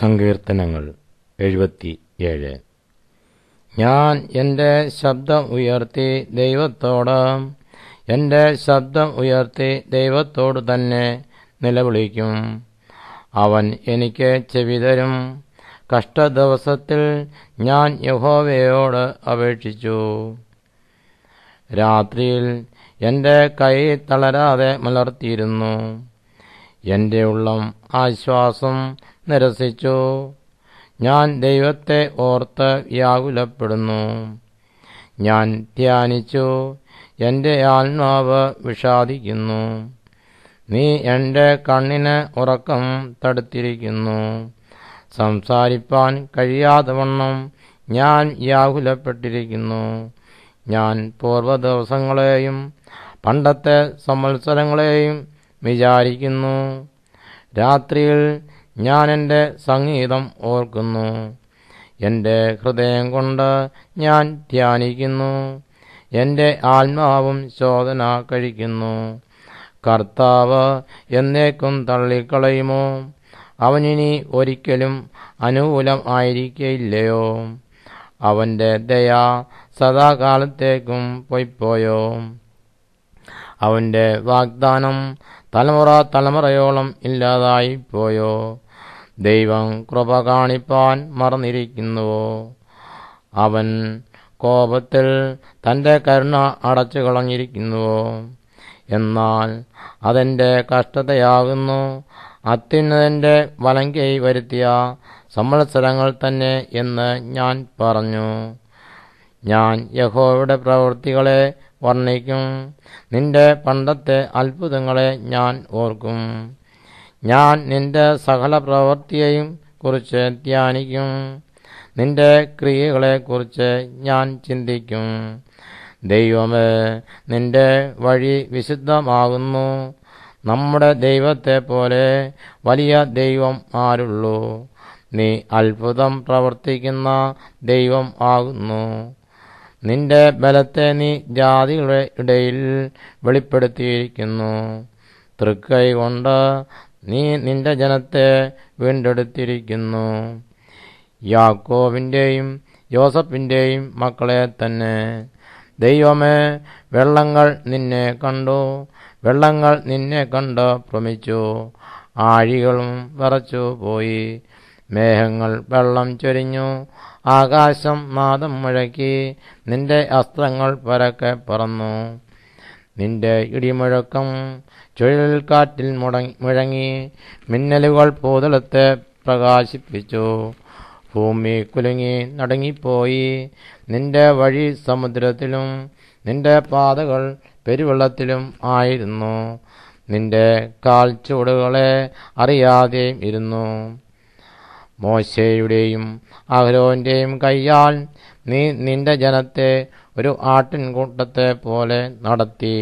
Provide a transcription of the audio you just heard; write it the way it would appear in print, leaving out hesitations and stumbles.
സങ്കീർത്തനങ്ങൾ 77. ഞാൻ എൻ്റെ ശബ്ദം ഉയർത്തി ദൈവത്തോട് തന്നെ നിലവിളിക്കും. അവൻ എനിക്ക് ചെവി തരും. കഷ്ടദിവസത്തിൽ ഞാൻ യഹോവയോട് അപേക്ഷിച്ചു. രാത്രിയിൽ എൻ്റെ കൈ തളരാതെ മലർത്തിയിരുന്നു. എൻ്റെ ഉള്ളം ആശ്വാസം നിരസിച്ചു. ഞാൻ ദൈവത്തെ ഓർത്ത് വ്യാകുലപ്പെടുന്നു. ഞാൻ ധ്യാനിച്ചു, എൻ്റെ ആത്മാവ് വിഷാദിക്കുന്നു. നീ എൻ്റെ കണ്ണിന് ഉറക്കം തടുത്തിരിക്കുന്നു. സംസാരിപ്പാൻ കഴിയാതവണ്ണം ഞാൻ വ്യാകുലപ്പെട്ടിരിക്കുന്നു. ഞാൻ പൂർവ്വദിവസങ്ങളെയും പണ്ടത്തെ സംവത്സരങ്ങളെയും വിചാരിക്കുന്നു. രാത്രിയിൽ ഞാൻ എൻ്റെ സംഗീതം ഓർക്കുന്നു. എൻ്റെ ഹൃദയം കൊണ്ട് ഞാൻ ധ്യാനിക്കുന്നു. എൻ്റെ ആത്മാവും ശോധന കഴിക്കുന്നു. കർത്താവ് എന്നേക്കും തള്ളിക്കളയുമോ? അവനിനി ഒരിക്കലും അനുകൂലം ആയിരിക്കയില്ലയോ? അവൻ്റെ ദയ സദാകാലത്തേക്കും പൊയ്പോയോ? അവൻ്റെ വാഗ്ദാനം തലമുറയോളം ഇല്ലാതായിപ്പോയോ? ദൈവം കൃപ കാണിപ്പാൻ മറന്നിരിക്കുന്നുവോ? അവൻ കോപത്തിൽ തൻ്റെ കരുണ അടച്ചു കളഞ്ഞിരിക്കുന്നുവോ? എന്നാൽ അതെൻ്റെ കഷ്ടതയാകുന്നു. അത്യുന്നതൻ്റെ വലങ്കൈ വരുത്തിയ സംവത്സരങ്ങൾ തന്നെ എന്ന് ഞാൻ പറഞ്ഞു. ഞാൻ യഹോവയുടെ പ്രവൃത്തികളെ വർണ്ണിക്കും. നിന്റെ പണ്ടത്തെ അത്ഭുതങ്ങളെ ഞാൻ ഓർക്കും. ഞാൻ നിന്റെ സകല പ്രവൃത്തിയെയും കുറിച്ച് ധ്യാനിക്കും. നിന്റെ ക്രിയകളെക്കുറിച്ച് ഞാൻ ചിന്തിക്കും. ദൈവമേ, നിന്റെ വഴി വിശുദ്ധമാകുന്നു. നമ്മുടെ ദൈവത്തെ പോലെ വലിയ ദൈവം ആരുള്ളൂ? നീ അത്ഭുതം പ്രവർത്തിക്കുന്ന ദൈവം ആകുന്നു. നിന്റെ ബലത്തെ നീ ജാതികളുടെ ഇടയിൽ വെളിപ്പെടുത്തിയിരിക്കുന്നു. തൃക്കൈ കൊണ്ട് നീ നിന്റെ ജനത്തെ വീണ്ടെടുത്തിരിക്കുന്നു. യാക്കോബിൻ്റെയും യോസഫിൻ്റെയും മക്കളെ തന്നെ. ദൈവമേ, വെള്ളങ്ങൾ നിന്നെ കണ്ട് ഭ്രമിച്ചു. ആഴികളും വിറച്ചു പോയി. മേഘങ്ങൾ വെള്ളം ചൊരിഞ്ഞു. ആകാശം നാദം മുഴക്കി. നിന്റെ അസ്ത്രങ്ങൾ പരക്കെ പറന്നു. നിന്റെ ഇടിമുഴക്കം ചുഴലിക്കാറ്റിൽ മുഴങ്ങി. മിന്നലുകൾ ഭൂതലത്തെ പ്രകാശിപ്പിച്ചു. ഭൂമി കുലുങ്ങി നടുങ്ങിപ്പോയി. നിന്റെ വഴി സമുദ്രത്തിലും നിന്റെ പാതകൾ പെരുവെള്ളത്തിലും ആയിരുന്നു. നിന്റെ കാൽച്ചുവടുകളെ അറിയാതെയും ഇരുന്നു. മോശയുടെയും അഹരോന്റെയും കയ്യാൽ നീ നിന്റെ ജനത്തെ ഒരു ആട്ടിൻകൂട്ടത്തെ പോലെ നടത്തി.